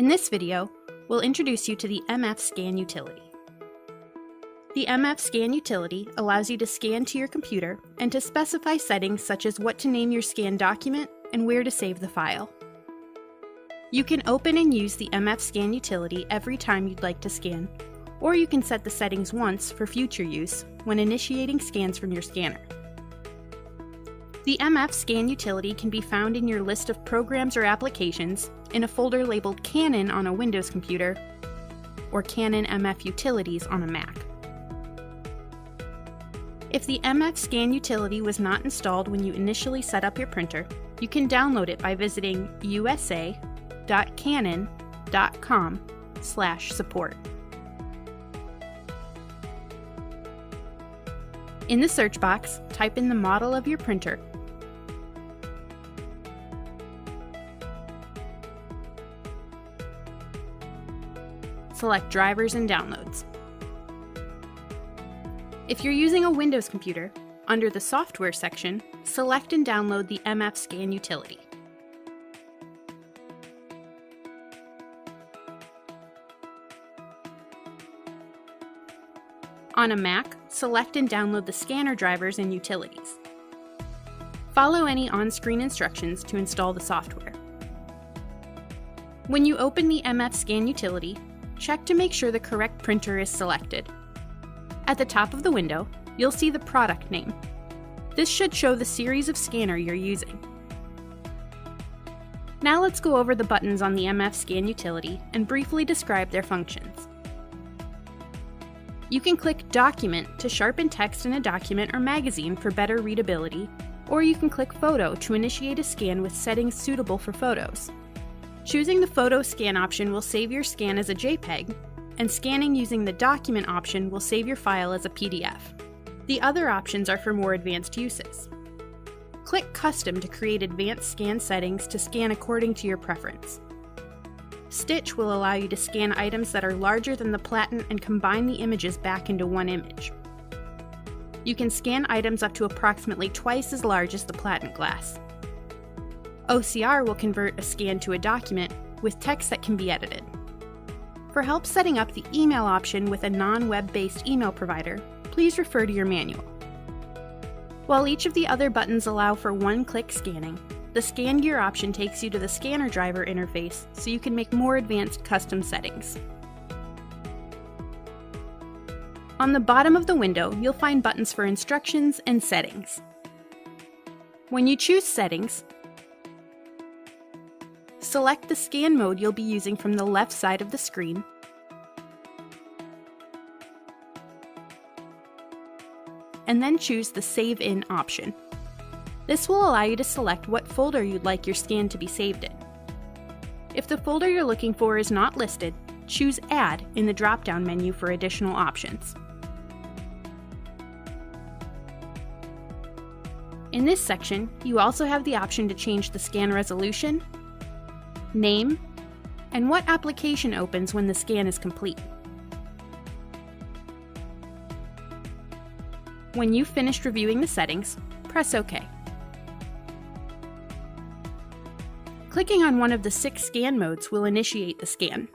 In this video, we'll introduce you to the imageCLASS utility. The imageCLASS utility allows you to scan to your computer and to specify settings such as what to name your scan document and where to save the file. You can open and use the imageCLASS utility every time you'd like to scan, or you can set the settings once for future use when initiating scans from your scanner. The imageCLASS utility can be found in your list of programs or applications in a folder labeled Canon on a Windows computer or Canon MF Utilities on a Mac. If the imageCLASS utility was not installed when you initially set up your printer, you can download it by visiting usa.canon.com/support. In the search box, type in the model of your printer. Select Drivers and Downloads. If you're using a Windows computer, under the Software section, select and download the imageCLASS utility. On a Mac, select and download the scanner drivers and utilities. Follow any on-screen instructions to install the software. When you open the imageCLASS utility, check to make sure the correct printer is selected. At the top of the window, you'll see the product name. This should show the series of scanner you're using. Now let's go over the buttons on the imageCLASS utility and briefly describe their functions. You can click Document to sharpen text in a document or magazine for better readability, or you can click Photo to initiate a scan with settings suitable for photos. Choosing the Photo Scan option will save your scan as a JPEG, and scanning using the Document option will save your file as a PDF. The other options are for more advanced uses. Click Custom to create advanced scan settings to scan according to your preference. Stitch will allow you to scan items that are larger than the platen and combine the images back into one image. You can scan items up to approximately twice as large as the platen glass. OCR will convert a scan to a document with text that can be edited. For help setting up the email option with a non-web-based email provider, please refer to your manual. While each of the other buttons allow for one-click scanning, the Scan Gear option takes you to the scanner driver interface so you can make more advanced custom settings. On the bottom of the window, you'll find buttons for instructions and settings. When you choose Settings, select the scan mode you'll be using from the left side of the screen, and then choose the Save In option. This will allow you to select what folder you'd like your scan to be saved in. If the folder you're looking for is not listed, choose Add in the drop-down menu for additional options. In this section, you also have the option to change the scan resolution, name, and what application opens when the scan is complete. When you've finished reviewing the settings, press OK. Clicking on one of the 6 scan modes will initiate the scan.